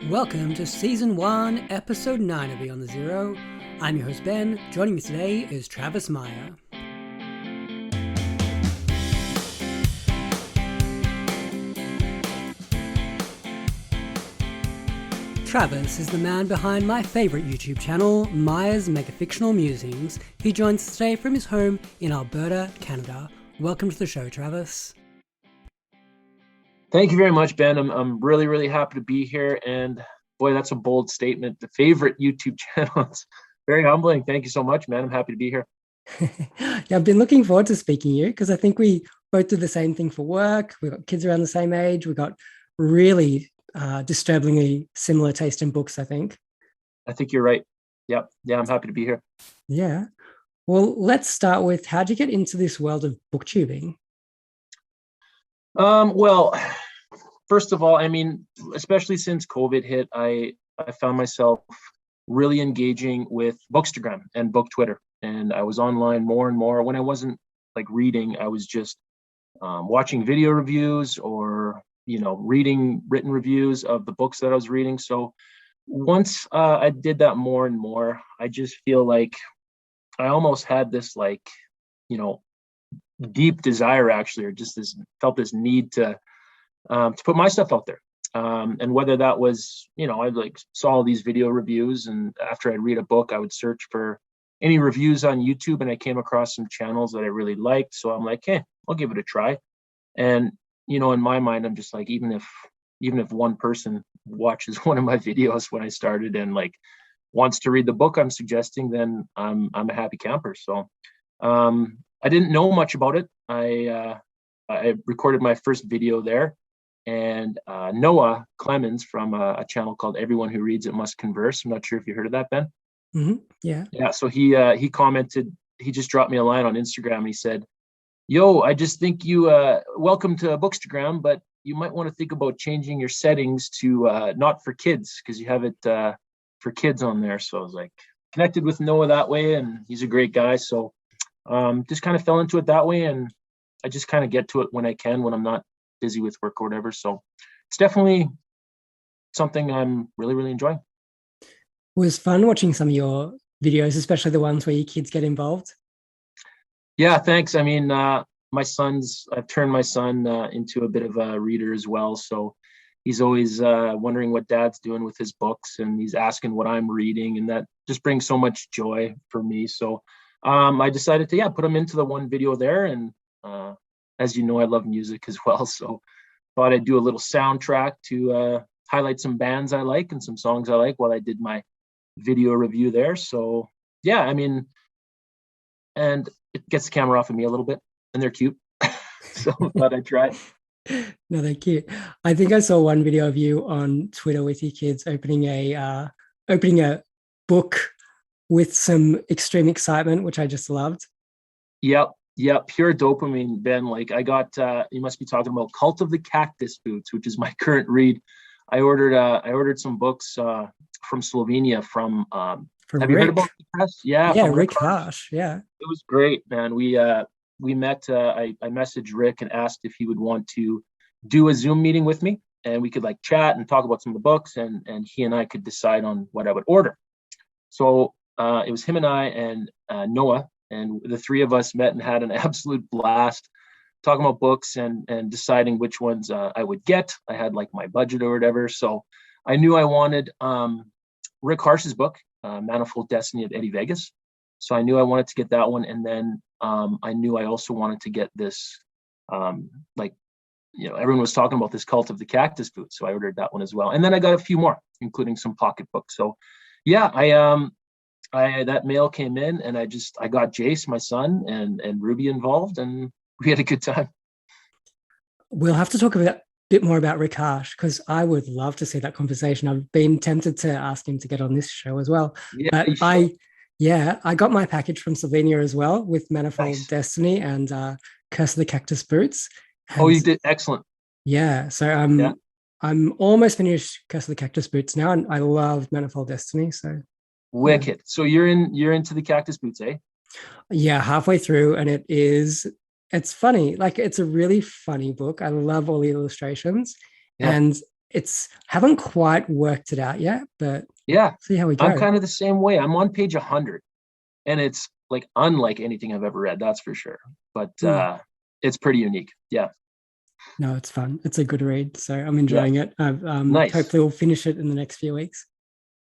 Welcome to Season 1, Episode 9 of Beyond the Zero. I'm your host Ben. Joining me today is Travis Meyer. Travis is the man behind my favourite YouTube channel, Meyer's Megafictional Musings. He joins us today from his home in Alberta, Canada. Welcome to the show, Travis. Thank you very much, Ben. I'm really happy to be here. And boy, that's a bold statement. The favorite YouTube channel. It's very humbling. Thank you so much, man. I'm happy to be here. Yeah, I've been looking forward to speaking to you because I think we both do the same thing for work. We've got kids around the same age. We've got really disturbingly similar taste in books, I think. I think you're right. Yep. Yeah, I'm happy to be here. Yeah. Well, let's start with, how'd you get into this world of booktubing? Well, first of all, I mean, especially since COVID hit, I found myself really engaging with Bookstagram and Book Twitter. And I was online more and more. When I wasn't like reading, I was just watching video reviews or, reading written reviews of the books that I was reading. So once I did that more and more, I just feel like I almost had this deep desire actually, or just felt this need to put my stuff out there. And whether that was, I saw all these video reviews, and after I'd read a book, I would search for any reviews on YouTube, and I came across some channels that I really liked. So I'm like, hey, I'll give it a try. And, in my mind, I'm just like, even if one person watches one of my videos when I started and wants to read the book I'm suggesting, then I'm a happy camper. So I didn't know much about it. I recorded my first video there, and Noah Clemens from a channel called Everyone Who Reads It Must Converse. I'm not sure if you heard of that, Ben. Mm-hmm. Yeah. Yeah. So he commented. He just dropped me a line on Instagram, and he said, "Yo, I just think you welcome to Bookstagram, but you might want to think about changing your settings to not for kids, because you have it for kids on there." So I was like, connected with Noah that way, and he's a great guy. So just kind of fell into it that way, and I just kind of get to it when I can, when I'm not busy with work or whatever. So it's definitely something I'm really enjoying. It was fun watching some of your videos, especially the ones where your kids get involved. Yeah, thanks. I mean, I've turned my son into a bit of a reader as well. So he's always wondering what dad's doing with his books, and he's asking what I'm reading, and that just brings so much joy for me. So I decided to put him into the one video there, and as you know, I love music as well, so thought I'd do a little soundtrack to highlight some bands I like and some songs I like while I did my video review there. So yeah, I mean, and it gets the camera off of me a little bit, and they're cute. So thought I'd try. No, they're cute. I think I saw one video of you on Twitter with your kids opening a book with some extreme excitement, which I just loved. Yep, pure dopamine, Ben. I got, you must be talking about Cult of the Cactus Boots, which is my current read. I ordered some books from Slovenia from have you heard about the press? Yeah, Rick Harsh. Yeah, it was great, man. We met. I messaged Rick and asked if he would want to do a Zoom meeting with me, and we could chat and talk about some of the books, and he and I could decide on what I would order. So it was him and I and Noah, and the three of us met and had an absolute blast talking about books and deciding which ones I would get. I had my budget or whatever, so I knew I wanted Rick Harsh's book, Manifold Destiny of Eddie Vegas. So I knew I wanted to get that one, and then I knew I also wanted to get this. Everyone was talking about this Cult of the Cactus Boots, so I ordered that one as well, and then I got a few more, including some pocketbooks. So yeah, I that mail came in, and I got Jace, my son, and Ruby involved, and we had a good time. We'll have to talk a bit more about Rick Harsh, because I would love to see that conversation. I've been tempted to ask him to get on this show as well. Yeah, but I got my package from Slovenia as well with Manifold Destiny and Curse of the Cactus Boots. And you did excellent. Yeah, so I'm almost finished Curse of the Cactus Boots now, and I love Manifold Destiny. So wicked. Yeah. So you're into the Cactus Boots, eh? Yeah, halfway through, and it's funny. It's a really funny book. I love all the illustrations, and it's haven't quite worked it out yet, but Yeah, see how we I'm go. kind of the same way. I'm on page 100, and it's like unlike anything I've ever read, that's for sure. But Hmm. it's pretty unique. Yeah, No, it's fun. It's a good read, so I'm yeah, enjoying it. nice, Hopefully we'll finish it in the next few weeks.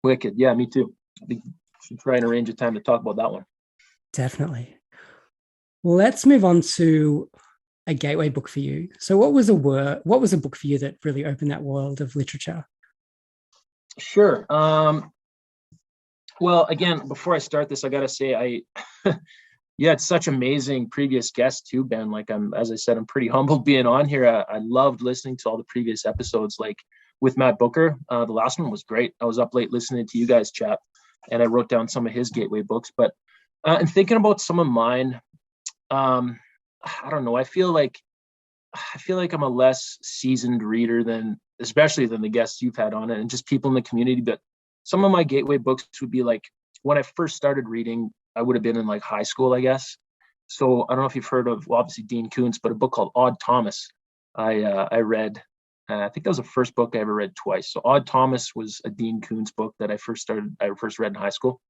wicked. Yeah, me too. We should try and arrange a time to talk about that one. Definitely. Let's move on to a gateway book for you. So what was a word, what was a book for you that really opened that world of literature? Sure. Well, again, before I start this, I gotta say you had such amazing previous guests too, Ben. Like as I said, I'm pretty humbled being on here. I loved listening to all the previous episodes, like with Matt Booker. The last one was great. I was up late listening to you guys chat, and I wrote down some of his gateway books. But and thinking about some of mine, I don't know. I feel like I'm a less seasoned reader than, especially than the guests you've had on it, and just people in the community. But some of my gateway books would be like when I first started reading, I would have been in like high school, I guess. So I don't know if you've heard of, well, obviously Dean Koontz, but a book called Odd Thomas. I read. I think that was the first book I ever read twice. So Odd Thomas was a Dean Koontz book that I first read in high school.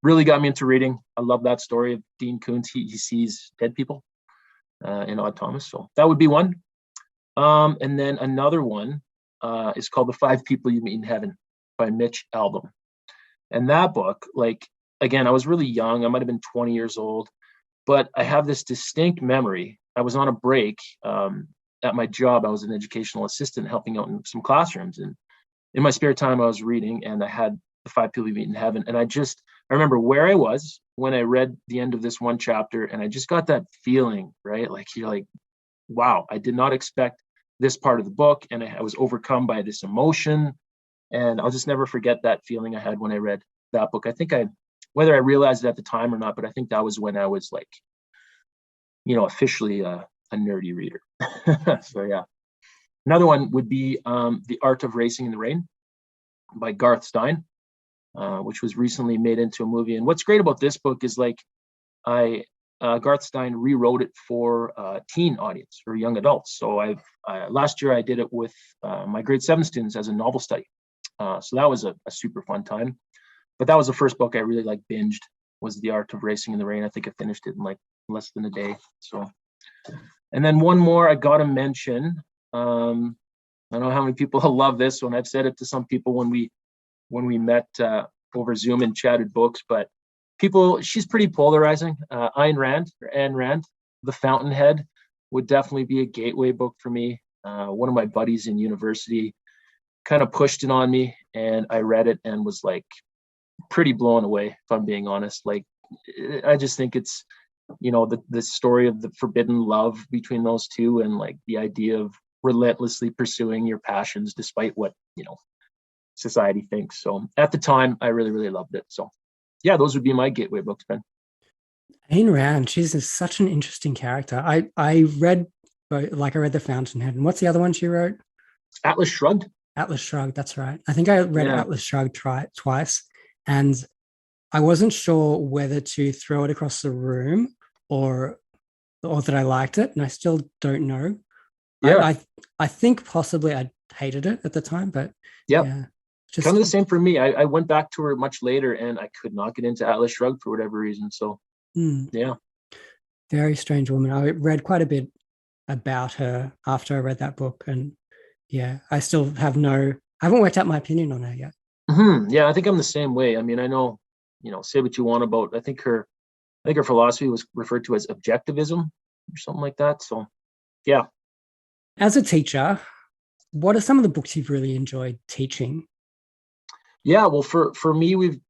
Really got me into reading. I love that story of Dean Koontz. He sees dead people in Odd Thomas. So that would be one. And then another one is called The Five People You Meet in Heaven by Mitch Albom. And that book, like, again, I was really young. I might have been 20 years old, but I have this distinct memory. I was on a break at my job. I was an educational assistant helping out in some classrooms. And in my spare time, I was reading, and I had The Five People You Meet in Heaven. And I remember where I was when I read the end of this one chapter, and I just got that feeling, right? Like, you're like, wow, I did not expect this part of the book, and I was overcome by this emotion. And I'll just never forget that feeling I had when I read that book. I think whether I realized it at the time or not, but I think that was when I was like, officially a nerdy reader. So yeah. Another one would be The Art of Racing in the Rain by Garth Stein, which was recently made into a movie. And what's great about this book is like Garth Stein rewrote it for teen audience or young adults. So last year I did it with my grade 7 students as a novel study. So that was a super fun time. But that was the first book I really like binged, was The Art of Racing in the Rain. I think I finished it in like less than a day. So, and then one more I got to mention. I don't know how many people love this one. I've said it to some people when we met over Zoom and chatted books, but she's pretty polarizing. Ayn Rand, The Fountainhead would definitely be a gateway book for me. One of my buddies in university kind of pushed it on me, and I read it and was like pretty blown away, if I'm being honest. Like, I just think it's, the story of the forbidden love between those two, and like the idea of relentlessly pursuing your passions despite what, society thinks. So at the time, I really, really loved it. So yeah, those would be my gateway books, Ben. Ayn Rand, she's such an interesting character. I read I read The Fountainhead, and what's the other one she wrote? Atlas Shrugged. Atlas Shrugged. That's right. I think I read Yeah. Atlas Shrugged twice, and I wasn't sure whether to throw it across the room or or that I liked it, and I still don't know. I Yeah. I think possibly I hated it at the time, but Yep. yeah, Kind just of the same for me. I went back to her much later, and I could not get into Atlas Shrugged for whatever reason. So yeah. very strange woman. I read quite a bit about her after I read that book, and yeah, I haven't worked out my opinion on her yet. Yeah, I think I'm the same way. I mean, I know, say what you want about. I think her philosophy was referred to as objectivism or something like that. So yeah. As a teacher, what are some of the books you've really enjoyed teaching? Yeah, well, for me,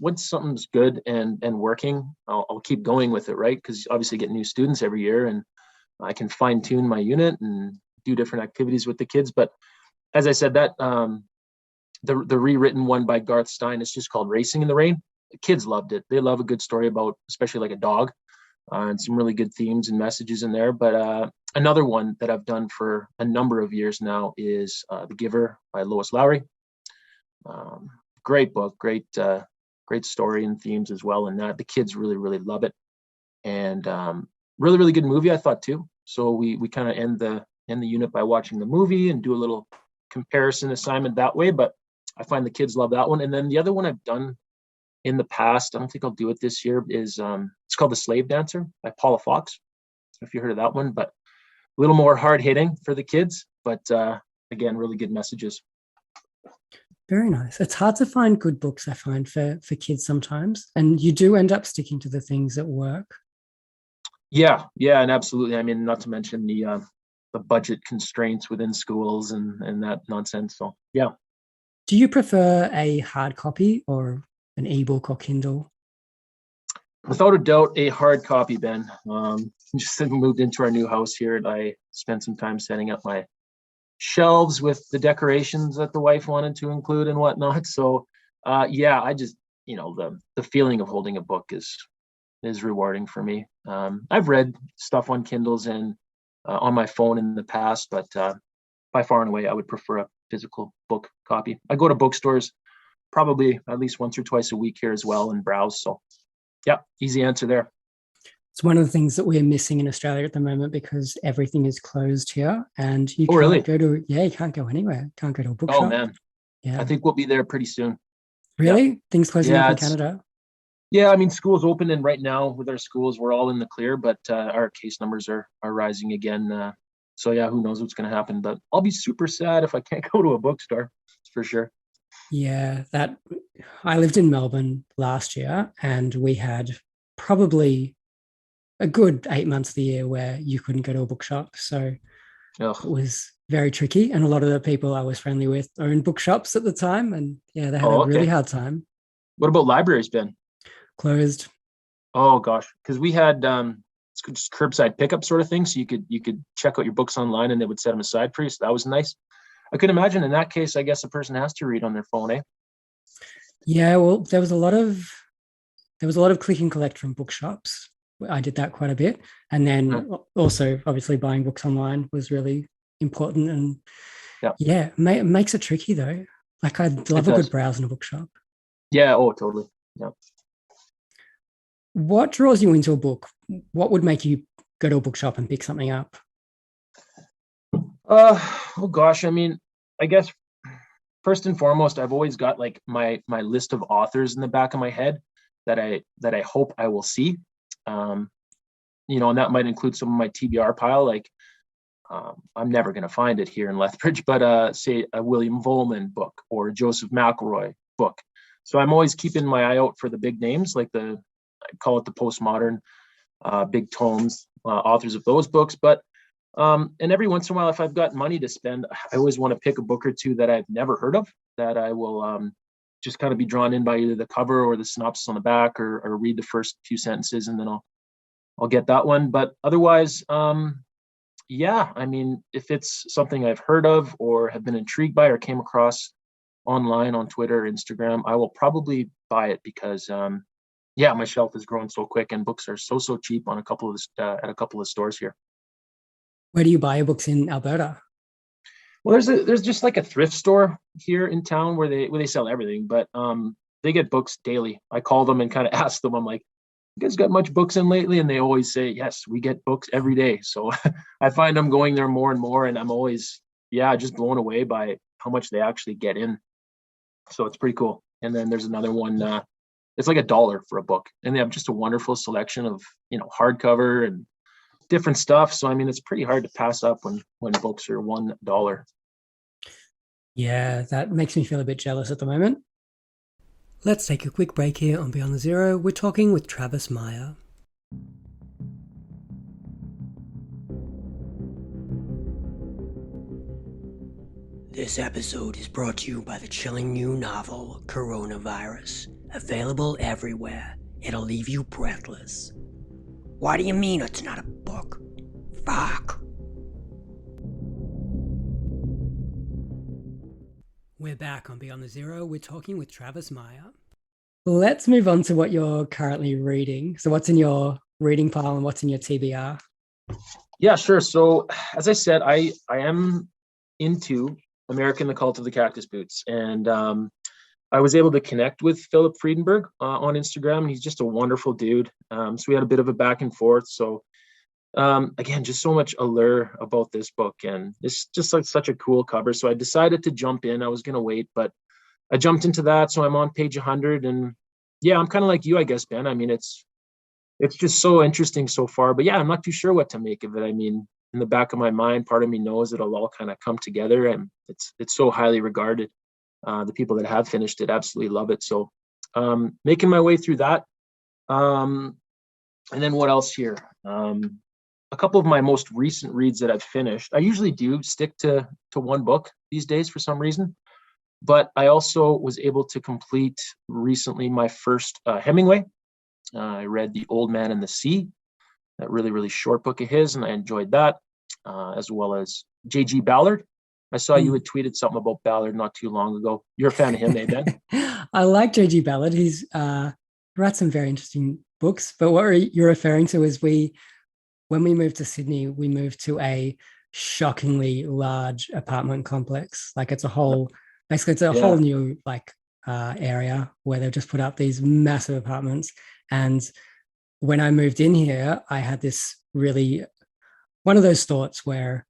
once something's good and working, I'll keep going with it, right? Because obviously, get new students every year, and I can fine tune my unit and do different activities with the kids. But as I said, that the rewritten one by Garth Stein is just called Racing in the Rain. The kids loved it. They love a good story about, especially like a dog, and some really good themes and messages in there. But another one that I've done for a number of years now is The Giver by Lois Lowry. Great book, great story and themes as well. And that the kids really, really love it. And really, really good movie, I thought too. So we kind of end the unit by watching the movie and do a little comparison assignment that way, but I find the kids love that one. And then the other one I've done in the past, I don't think I'll do it this year, is it's called The Slave Dancer by Paula Fox. If you heard of that one, but a little more hard hitting for the kids, but again, really good messages. Very nice. It's hard to find good books, I find, for kids sometimes. And you do end up sticking to the things that work. Yeah, and absolutely. I mean, not to mention the budget constraints within schools and that nonsense. So yeah. Do you prefer a hard copy or an ebook or Kindle? Without a doubt, a hard copy, Ben. Just moved into our new house here, and I spent some time setting up my shelves with the decorations that the wife wanted to include and whatnot. So yeah, I just, the feeling of holding a book is rewarding for me. I've read stuff on Kindles and on my phone in the past, but by far and away, I would prefer a physical book copy. I go to bookstores probably at least once or twice a week here as well and browse. So yeah, easy answer there. It's one of the things that we're missing in Australia at the moment because everything is closed here, and you can't really? you can't go anywhere. Can't go to a bookshop. Oh man, yeah. I think we'll be there pretty soon. Really? Yeah. Things closing up in Canada? Yeah, I mean, school's open, and right now with our schools, we're all in the clear, but our case numbers are rising again. So yeah, who knows what's going to happen? But I'll be super sad if I can't go to a bookstore, for sure. Yeah, I lived in Melbourne last year, and we had probably a good 8 months of the year where you couldn't go to a bookshop. So It was very tricky. And a lot of the people I was friendly with owned bookshops at the time. And yeah, they had a really hard time. What about libraries, Ben? Closed. Oh gosh. Because we had it's just curbside pickup sort of thing. So you could check out your books online and they would set them aside for you. So that was nice. I could imagine in that case, I guess a person has to read on their phone, eh? Yeah, well, there was a lot of click and collect from bookshops. I did that quite a bit. And then also, obviously, buying books online was really important. And yeah, it makes it tricky, though. Like, I'd love a good browse in a bookshop. Yeah, oh, totally. Yeah. What draws you into a book? What would make you go to a bookshop and pick something up? Oh, gosh. I mean, I guess first and foremost, I've always got like my list of authors in the back of my head that I hope I will see. And that might include some of my TBR pile. Like, I'm never going to find it here in Lethbridge, but say a William Vollmann book or a Joseph McElroy book. So I'm always keeping my eye out for the big names, like I call it the postmodern big tomes, authors of those books. But and every once in a while, if I've got money to spend, I always want to pick a book or two that I've never heard of, that I will just kind of be drawn in by either the cover or the synopsis on the back, or read the first few sentences, and then I'll get that one. But otherwise, yeah, I mean, if it's something I've heard of or have been intrigued by or came across online on Twitter or Instagram, I will probably buy it because, my shelf is growing so quick and books are so cheap on at a couple of stores here. Where do you buy your books in Alberta? Well, there's just like a thrift store here in town where they sell everything, but they get books daily. I call them and kind of ask them, I'm like, you guys got much books in lately? And they always say, yes, we get books every day. So I find I'm going there more and more, and I'm always, just blown away by how much they actually get in. So it's pretty cool. And then there's another one, it's like $1 for a book, and they have just a wonderful selection of, hardcover and different stuff. So, I mean, it's pretty hard to pass up when books are $1. Yeah, that makes me feel a bit jealous at the moment. Let's take a quick break here on Beyond the Zero. We're talking with Travis Meyer. This episode is brought to you by the chilling new novel, Coronavirus. Available everywhere. It'll leave you breathless. What do you mean it's not a book? Fuck. We're back on Beyond the Zero. We're talking with Travis Meyer. Let's move on to what you're currently reading. So what's in your reading pile and what's in your TBR? Yeah, sure. So as I said, I am into American: The Cult of the Cactus Boots. And I was able to connect with Phillip Freedenberg on Instagram. He's just a wonderful dude. So we had a bit of a back and forth. So Again, just so much allure about this book, and it's just like such a cool cover. So I decided to jump in. I was going to wait, but I jumped into that. So I'm on page 100, and yeah, I'm kind of like you, I guess, Ben. I mean, it's just so interesting so far, but yeah, I'm not too sure what to make of it. I mean, in the back of my mind, part of me knows it'll all kind of come together, and it's so highly regarded. The people that have finished it absolutely love it. So making my way through that. And then what else here? A couple of my most recent reads that I've finished. I usually do stick to one book these days for some reason, but I also was able to complete recently my first Hemingway. I read The Old Man and the Sea, that really, really short book of his, and I enjoyed that, as well as J.G. Ballard. I saw you had tweeted something about Ballard not too long ago. You're a fan of him, eh, Ben? I like J.G. Ballard. He's writes some very interesting books, but what you're referring to is when we moved to Sydney, we moved to a shockingly large apartment complex. Like it's a whole new area where they've just put up these massive apartments. And when I moved in here, I had this really one of those thoughts where,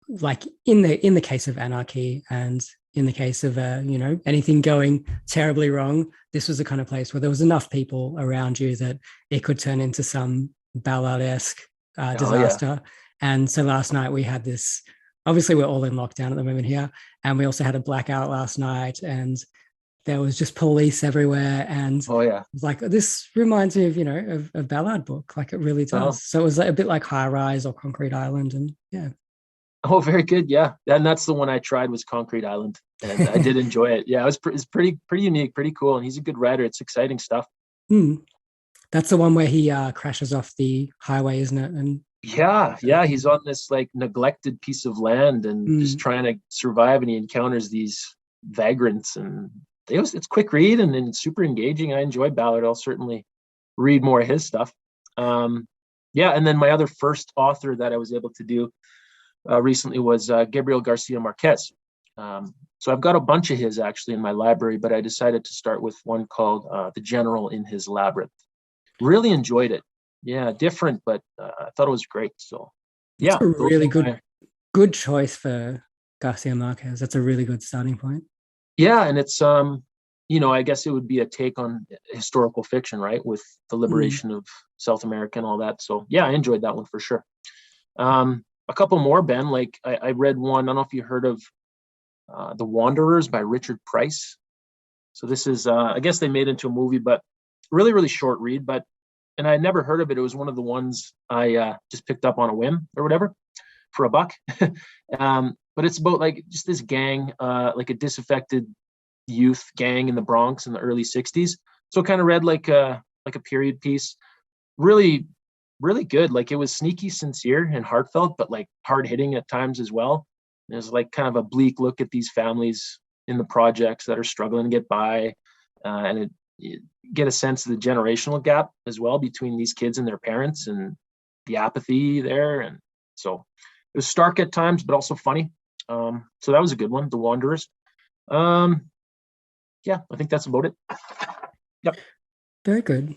like in the case of anarchy and in the case of anything going terribly wrong, this was the kind of place where there was enough people around you that it could turn into some Ballard-esque disaster. Yeah. And so last night we had this. Obviously, we're all in lockdown at the moment here, and we also had a blackout last night, and there was just police everywhere. And it was like, this reminds me of a Ballard book, like it really does. So it was like a bit like High Rise or Concrete Island, and yeah. Oh, very good. Yeah. And that's the one I tried was Concrete Island, and I did enjoy it. Yeah, it's pretty unique, pretty cool. And he's a good writer. It's exciting stuff. That's the one where he crashes off the highway, isn't it? And yeah. He's on this like neglected piece of land and just trying to survive. And he encounters these vagrants, and it's quick read and then super engaging. I enjoy Ballard. I'll certainly read more of his stuff. And then my other first author that I was able to do recently was Gabriel Garcia Marquez. So I've got a bunch of his actually in my library, but I decided to start with one called The General in His Labyrinth. Really enjoyed it. Yeah, different, but I thought it was great. So yeah. That's a really good choice for Garcia Marquez. That's a really good starting point. Yeah, and it's I guess it would be a take on historical fiction, right? With the liberation of South America and all that. So yeah, I enjoyed that one for sure. A couple more, Ben. Like I read one. I don't know if you heard of The Wanderers by Richard Price. So this is, I guess they made it into a movie, but really, really short read. And I had never heard of it. It was one of the ones I just picked up on a whim or whatever for $1. But it's about like just this gang, like a disaffected youth gang in the Bronx in the early 60s. So kind of read like a period piece. Really, really good. Like it was sneaky, sincere, and heartfelt, but like hard hitting at times as well. There's like kind of a bleak look at these families in the projects that are struggling to get by, and you get a sense of the generational gap as well between these kids and their parents and the apathy there. And so it was stark at times, but also funny. So that was a good one, The Wanderers. Yeah, I think that's about it. Yep. Very good.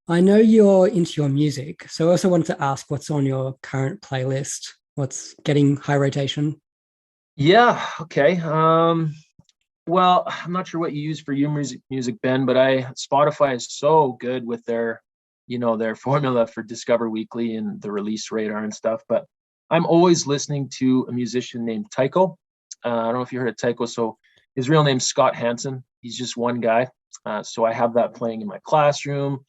I know you're into your music, so I also wanted to ask what's on your current playlist. What's getting high rotation? Yeah. Okay. Well, I'm not sure what you use for your music, Ben, but Spotify is so good with their formula for Discover Weekly and the release radar and stuff. But I'm always listening to a musician named Tycho. I don't know if you heard of Tycho. So his real name's Scott Hansen. He's just one guy. So I have that playing in my classroom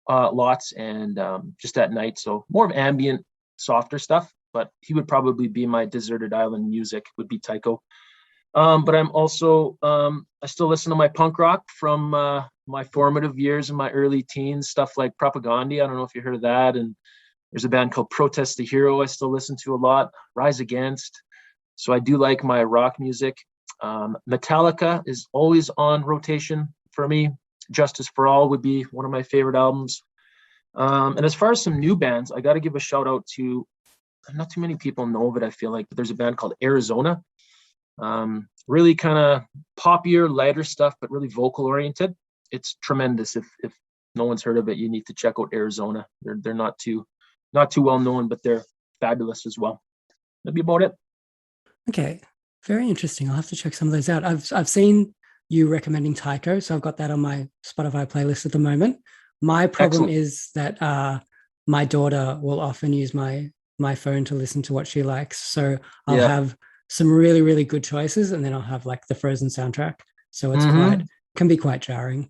lots and just at night. So more of ambient, softer stuff. But he would probably be my deserted island music, would be Tycho. But I'm also, I still listen to my punk rock from my formative years in my early teens, stuff like Propagandhi. I don't know if you heard of that. And there's a band called Protest the Hero I still listen to a lot, Rise Against. So I do like my rock music. Metallica is always on rotation for me. Justice for All would be one of my favorite albums. And as far as some new bands, I got to give a shout out to, not too many people know of it, I feel like, but there's a band called Arizona. Really kind of poppier, lighter stuff, but really vocal oriented. It's tremendous. If no one's heard of it, you need to check out Arizona. They're not too not too well known, but they're fabulous as well. That'd be about it. Okay, very interesting. I'll have to check some of those out. I've seen you recommending Tycho, so I've got that on my Spotify playlist at the moment. My problem is that my daughter will often use my phone to listen to what she likes. So I'll have some really, really good choices, and then I'll have like the Frozen soundtrack. So it's can be quite jarring.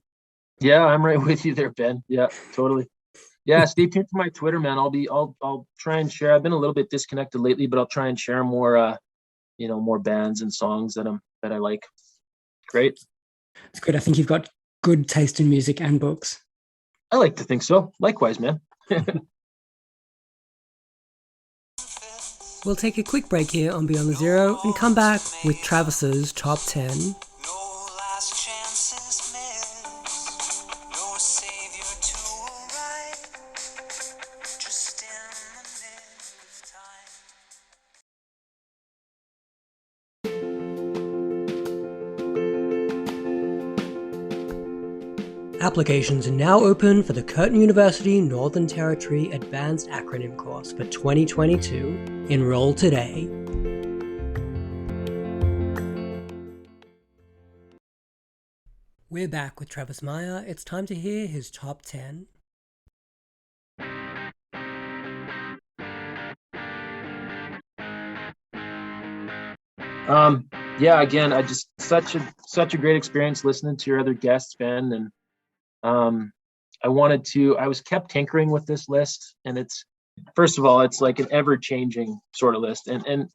Yeah, I'm right with you there, Ben. Yeah, totally. Yeah, stay tuned for my Twitter, man. I'll try and share. I've been a little bit disconnected lately, but I'll try and share more more bands and songs that I like. Great. It's good. I think you've got good taste in music and books. I like to think so. Likewise, man. We'll take a quick break here on Beyond the Zero and come back with Travis's Top 10. Applications are now open for the Curtin University Northern Territory Advanced Acronym course for 2022. Enroll today. We're back with Travis Meyer. It's time to hear his top 10. Yeah, again, I just such a great experience listening to your other guests, Ben, and I was kept tinkering with this list, and it's, first of all, it's like an ever-changing sort of list, and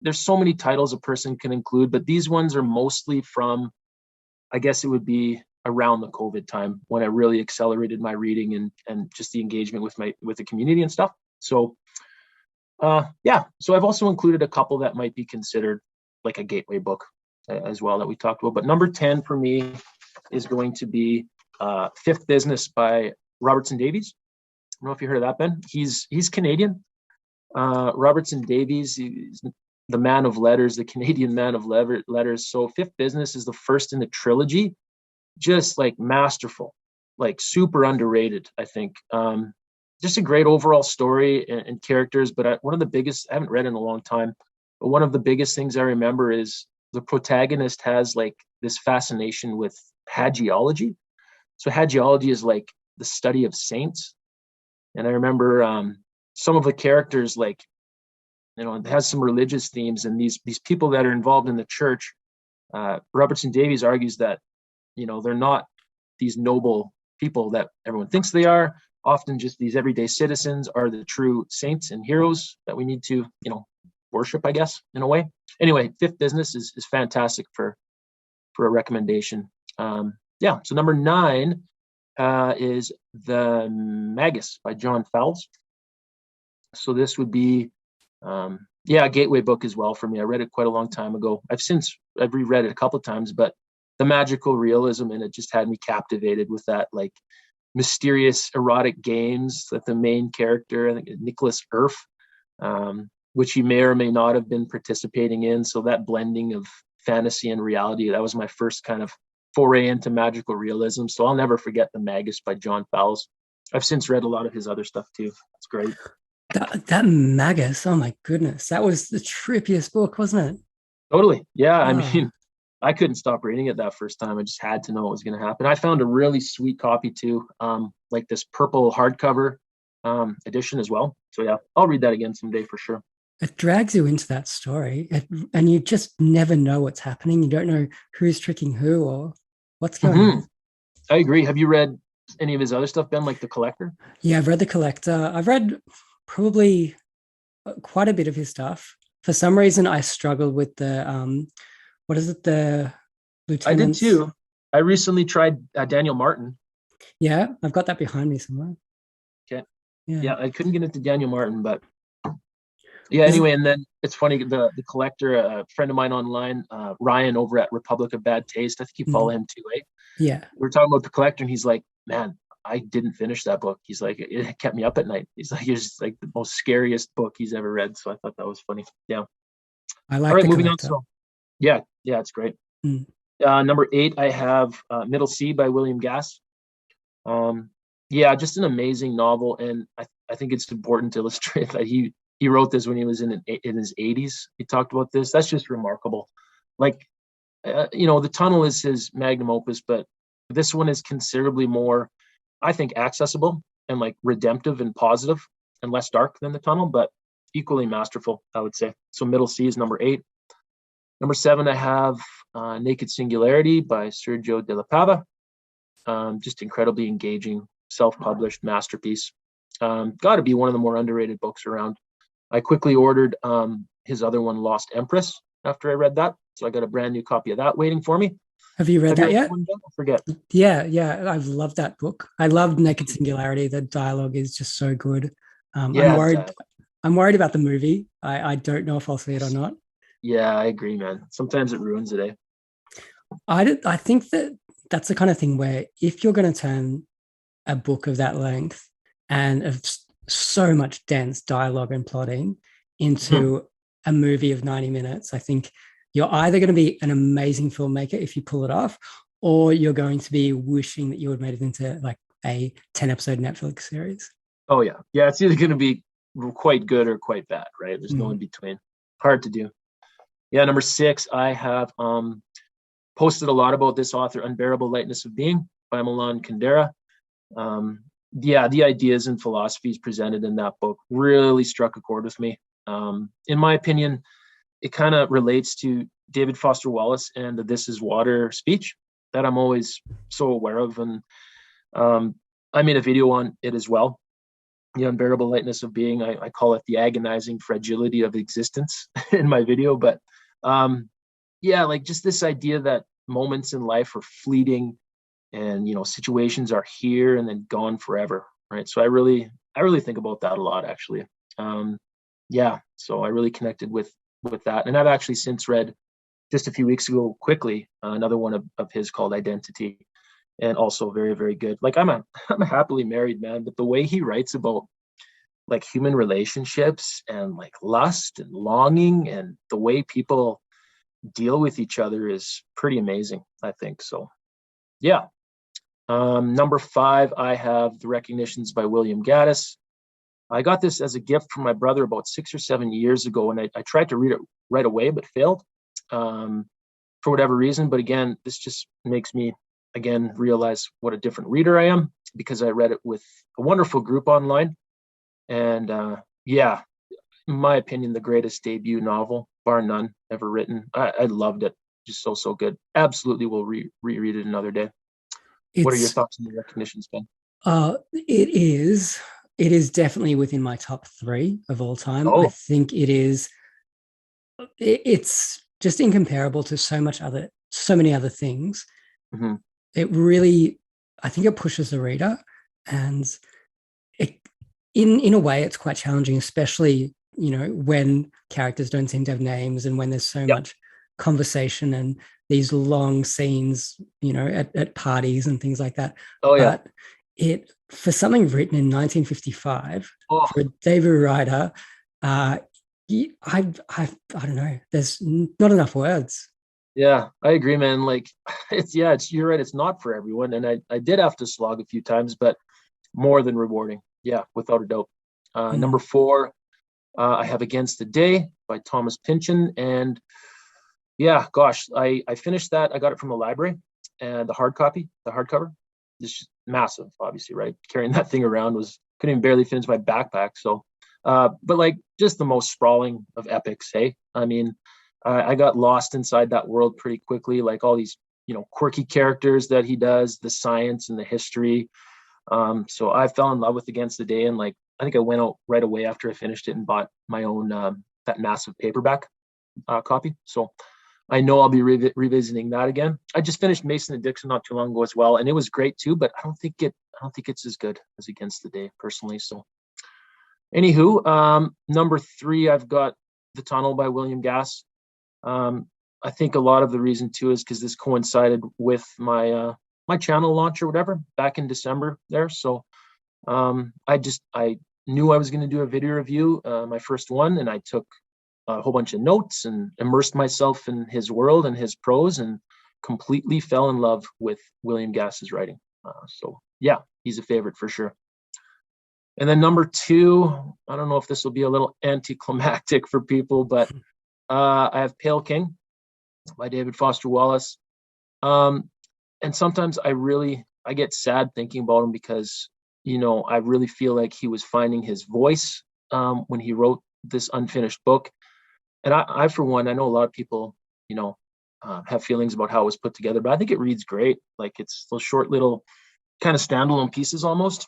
there's so many titles a person can include, but these ones are mostly from, I guess it would be around the COVID time when I really accelerated my reading and just the engagement with the community and stuff. So so I've also included a couple that might be considered like a gateway book as well that we talked about. But number 10 for me is going to be Fifth Business by Robertson Davies. I don't know if you heard of that, Ben. He's Canadian. Robertson Davies, he's the man of letters, the Canadian man of letters. So Fifth Business is the first in the trilogy. Just like masterful, like super underrated, I think. Just a great overall story and characters. But one of the biggest, I haven't read in a long time, but one of the biggest things I remember is the protagonist has like this fascination with hagiology. So hagiology is like the study of saints. And I remember some of the characters, like, it has some religious themes, and these people that are involved in the church, Robertson Davies argues that, they're not these noble people that everyone thinks they are. Often just these everyday citizens are the true saints and heroes that we need to, worship, I guess, in a way. Anyway, Fifth Business is fantastic for a recommendation. So number 9 is The Magus by John Fowles. So this would be, a gateway book as well for me. I read it quite a long time ago. I've reread it a couple of times, but the magical realism in it just had me captivated with that, like, mysterious erotic games that the main character, I think Nicholas Erf, which he may or may not have been participating in. So that blending of fantasy and reality, that was my first kind of foray into magical realism. So I'll never forget The Magus by John Fowles. I've since read a lot of his other stuff too. It's great. That Magus, oh my goodness, that was the trippiest book, wasn't it? Totally. Yeah. I mean, I couldn't stop reading it that first time. I just had to know what was going to happen. I found a really sweet copy too, like this purple hardcover edition as well. So yeah, I'll read that again someday for sure. It drags you into that story, and you just never know what's happening. You don't know who's tricking who or what's going on. I agree. Have you read any of his other stuff, Ben, like The Collector? Yeah, I've read The Collector. I've read probably quite a bit of his stuff. For some reason, I struggled with the what is it? The Lieutenants? I did too. I recently tried Daniel Martin. Yeah, I've got that behind me somewhere. Okay. Yeah, I couldn't get into Daniel Martin, but yeah. Anyway, and then it's funny. The Collector, a friend of mine online, Ryan over at Republic of Bad Taste. I think you follow him too, eh? Yeah. We're talking about The Collector, and he's like, "Man, I didn't finish that book." He's like, "It kept me up at night." He's like, "It's like the most scariest book he's ever read." So I thought that was funny. Yeah. I like. All right, The moving Collector. on. So yeah, it's great. Number 8, I have Middle Sea by William Gass. Just an amazing novel, and I think it's important to illustrate that he wrote this when he was in his 80s. He talked about this. That's just remarkable. Like, the Tunnel is his magnum opus, but this one is considerably more, I think, accessible and like redemptive and positive and less dark than the Tunnel, but equally masterful, I would say. So middle C is number 8. Number 7, I have Naked Singularity by Sergio de la Pava. Just incredibly engaging, self-published masterpiece. Got to be one of the more underrated books around. I quickly ordered his other one, Lost Empress, after I read that. So I got a brand new copy of that waiting for me. Have you read that yet? I forget. Yeah. I've loved that book. I loved Naked Singularity. The dialogue is just so good. I'm worried about the movie. I don't know if I'll see it or not. Yeah, I agree, man. Sometimes it ruins it, eh? I think that's the kind of thing where if you're going to turn a book of that length and of so much dense dialogue and plotting into a movie of 90 minutes, I think you're either going to be an amazing filmmaker if you pull it off, or you're going to be wishing that you had made it into like a 10-episode Netflix series. Oh, yeah. Yeah, it's either going to be quite good or quite bad, right? There's no in between. Hard to do. Yeah, number 6, I have posted a lot about this author, Unbearable Lightness of Being by Milan Kundera. The ideas and philosophies presented in that book really struck a chord with me. In my opinion, it kind of relates to David Foster Wallace and the This Is Water speech that I'm always so aware of. And I made a video on it as well. The Unbearable Lightness of Being, I call it the agonizing fragility of existence in my video. But like just this idea that moments in life are fleeting and, situations are here and then gone forever, right? So I really think about that a lot, actually. So I really connected with that. And I've actually since read just a few weeks ago, quickly, another one of his called Identity, and also very, very good. Like I'm a happily married man, but the way he writes about like human relationships and like lust and longing and the way people deal with each other is pretty amazing, I think. So, yeah. Number 5, I have The Recognitions by William Gaddis. I got this as a gift from my brother about 6 or 7 years ago, and I tried to read it right away, but failed for whatever reason. But again, this just makes me, again, realize what a different reader I am, because I read it with a wonderful group online. And in my opinion, the greatest debut novel, bar none, ever written. I loved it. Just so good. Absolutely will reread it another day. What are your thoughts on The Recognitions, Ben? It is definitely within my top 3 of all time. I think it's just incomparable to so many other things. Mm-hmm. It really, I think it pushes the reader, and in a way it's quite challenging, especially, when characters don't seem to have names and when there's so much conversation and these long scenes, at parties and things like that. But it, for something written in 1955 for a debut writer, I don't know. There's not enough words. Yeah, I agree, man. Like, you're right. It's not for everyone, and I did have to slog a few times, but more than rewarding. Yeah, without a doubt. Number 4, I have Against the Day by Thomas Pynchon, and I finished that. I got it from the library, and the hardcover, just massive, obviously, right? Carrying that thing around couldn't even barely fit into my backpack. So, but like just the most sprawling of epics. Hey, I mean, I got lost inside that world pretty quickly, like all these, quirky characters that he does, the science and the history. So I fell in love with Against the Day, and like I think I went out right away after I finished it and bought my own that massive paperback copy. So I know I'll be revisiting that again. I just finished Mason and Dixon not too long ago as well, and it was great too. But I don't think it's as good as Against the Day personally. So, anywho, number 3, I've got The Tunnel by William Gass. I think a lot of the reason too is because this coincided with my my channel launch or whatever back in December there. So I knew I was going to do a video review, my first one, and I took a whole bunch of notes and immersed myself in his world and his prose, and completely fell in love with William Gass's writing. So yeah, he's a favorite for sure. And then number 2, I don't know if this will be a little anticlimactic for people, but I have Pale King by David Foster Wallace. And sometimes I get sad thinking about him because, I really feel like he was finding his voice when he wrote this unfinished book. And I for one, I know a lot of people, have feelings about how it was put together, but I think it reads great. Like, it's those short little kind of standalone pieces almost.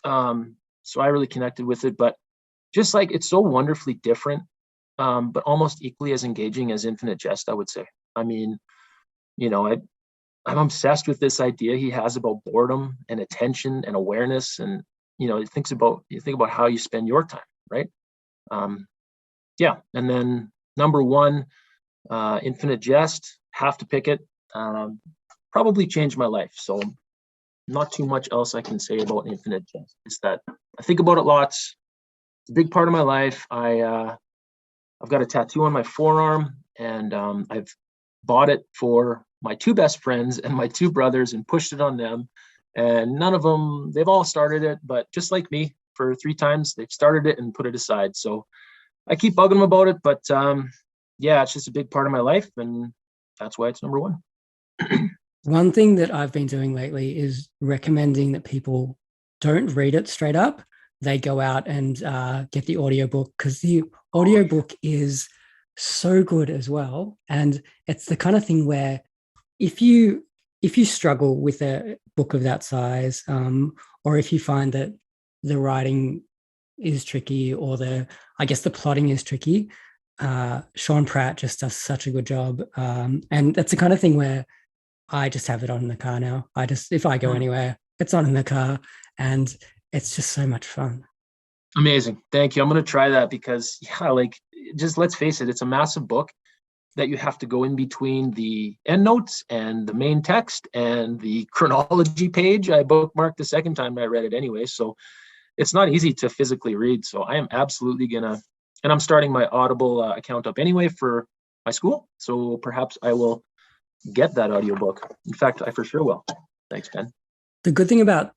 So I really connected with it, but just like, it's so wonderfully different, but almost equally as engaging as Infinite Jest, I would say. I mean, I'm obsessed with this idea he has about boredom and attention and awareness. And, you think about how you spend your time, right? Yeah. And then number 1, Infinite Jest, have to pick it. Probably changed my life. So not too much else I can say about Infinite Jest. It's that I think about it lots. It's a big part of my life. I've got a tattoo on my forearm, and I've bought it for my 2 best friends and my 2 brothers and pushed it on them. And none of them, they've all started it, but just like me, for 3 times, they've started it and put it aside. So I keep bugging them about it, but yeah, it's just a big part of my life, and that's why it's number 1. One thing that I've been doing lately is recommending that people don't read it straight up. They go out and get the audiobook, because the audiobook is so good as well. And it's the kind of thing where if you struggle with a book of that size, or if you find that the writing is tricky, or the plotting is tricky, Sean Pratt just does such a good job. And that's the kind of thing where I just have it on in the car now. If I go anywhere, it's on in the car, and it's just so much fun. Amazing. Thank you. I'm going to try that because, just let's face it, it's a massive book that you have to go in between the endnotes and the main text and the chronology page. I bookmarked the second time I read it anyway, so it's not easy to physically read. So I am absolutely and I'm starting my Audible account up anyway for my school, so perhaps I will get that audiobook. In fact, I for sure will. Thanks, Ben. The good thing about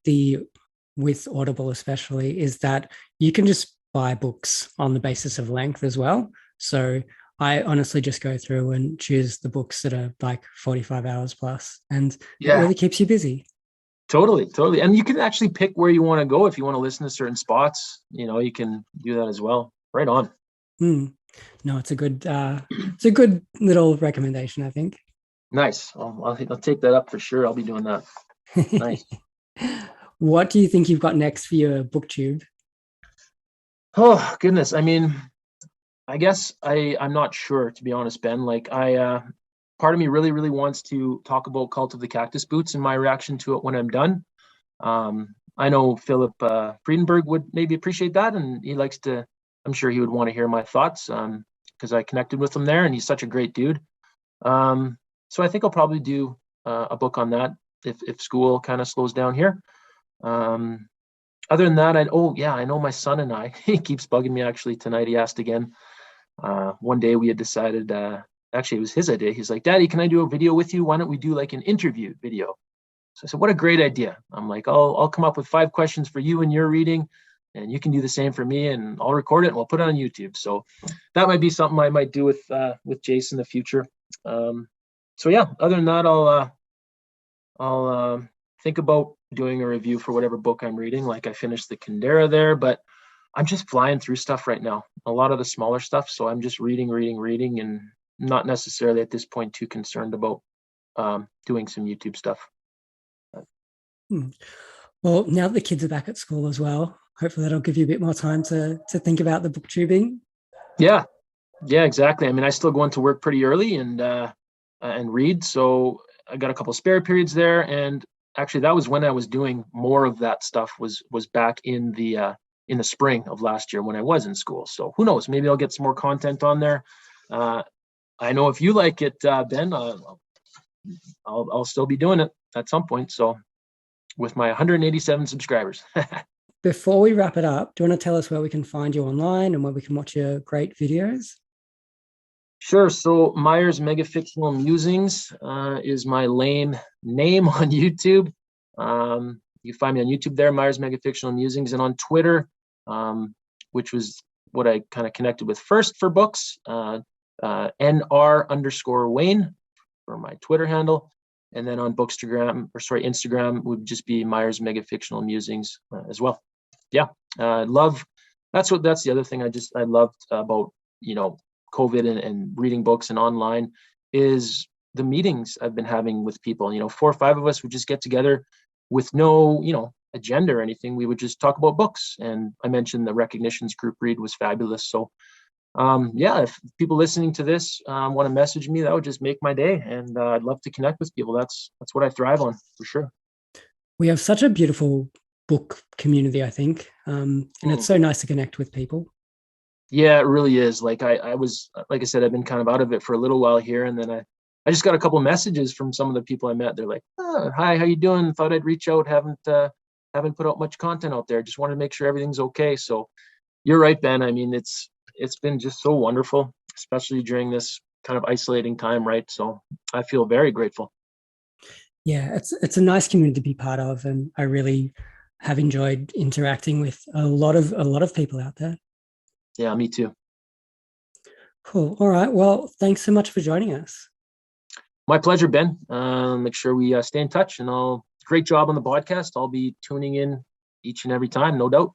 with Audible especially is that you can just buy books on the basis of length as well. So I honestly just go through and choose the books that are like 45 hours plus, and it really keeps you busy. Totally. And you can actually pick where you want to go if you want to listen to certain spots. You can do that as well. Right on. No, it's a good little recommendation, I think. Nice. I'll take that up for sure. I'll be doing that. Nice. What do you think you've got next for your booktube? Oh goodness. I mean, I guess I'm not sure, to be honest, Ben. Part of me really, really wants to talk about Cult of the Cactus Boots and my reaction to it when I'm done. I know Phillip Freedenberg would maybe appreciate that, and I'm sure he would want to hear my thoughts because I connected with him there, and he's such a great dude. So I think I'll probably do a book on that if school kind of slows down here. Other than that, I know my son and I, he keeps bugging me actually tonight. He asked again. One day we had decided, actually it was his idea. He's like, Daddy, can I do a video with you? Why don't we do like an interview video? So I said, what a great idea. I'm like, I'll come up with 5 questions for you in your reading, and you can do the same for me, and I'll record it and we'll put it on YouTube. So that might be something I might do with Jace in the future. So yeah, other than that, I'll think about doing a review for whatever book I'm reading. Like, I finished the Kundera there, but I'm just flying through stuff right now. A lot of the smaller stuff. So I'm just reading, and not necessarily at this point too concerned about doing some YouTube stuff. Well, now that the kids are back at school as well, hopefully that'll give you a bit more time to think about the booktubing. Yeah, exactly. I mean, I still go into work pretty early and read. So I got a couple spare periods there. And actually that was when I was doing more of that stuff was back in the spring of last year when I was in school. So who knows, maybe I'll get some more content on there. I know if you like it, Ben, I'll still be doing it at some point. So with my 187 subscribers. Before we wrap it up, do you want to tell us where we can find you online and where we can watch your great videos? Sure. So Meyer's Megafictional Musings is my lame name on YouTube. You can find me on YouTube there, Meyer's Megafictional Musings, and on Twitter, which was what I kind of connected with first for books, NR_Wayne for my Twitter handle. And then on Instagram would just be Meyer's Megafictional Musings as well. Yeah, that's the other thing I loved about, COVID and reading books and online is the meetings I've been having with people. 4 or 5 of us would just get together with no, agenda or anything. We would just talk about books. And I mentioned the Recognitions group read was fabulous. So if people listening to this want to message me, that would just make my day. And I'd love to connect with people. That's what I thrive on, for sure. We have such a beautiful book community, I think. And it's so nice to connect with people. Yeah, it really is. Like I was, like I said, I've been kind of out of it for a little while here. And then I just got a couple of messages from some of the people I met. They're like, hi, how you doing? Thought I'd reach out. Haven't put out much content out there. Just wanted to make sure everything's okay. So you're right, Ben. I mean, it's been just so wonderful, especially during this kind of isolating time, right? So I feel very grateful. Yeah, it's a nice community to be part of, and I really have enjoyed interacting with a lot of people out there. Yeah, me too. Cool. All right. Well, thanks so much for joining us. My pleasure, Ben. Make sure we stay in touch, and great job on the podcast. I'll be tuning in each and every time, no doubt.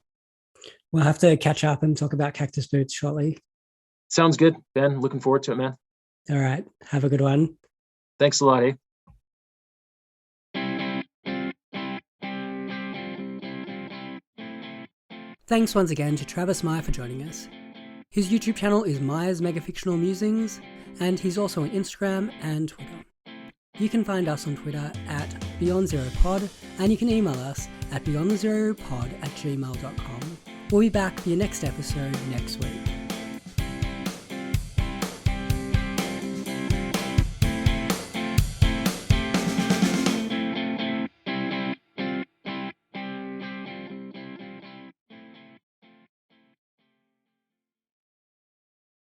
We'll have to catch up and talk about Cactus Boots shortly. Sounds good, Ben. Looking forward to it, man. All right. Have a good one. Thanks a lot, eh? Thanks once again to Travis Meyer for joining us. His YouTube channel is Meyer's Megafictional Musings, and he's also on Instagram and Twitter. You can find us on Twitter at BeyondZeroPod, and you can email us at beyondzeropod@gmail.com. We'll be back for your next episode next week.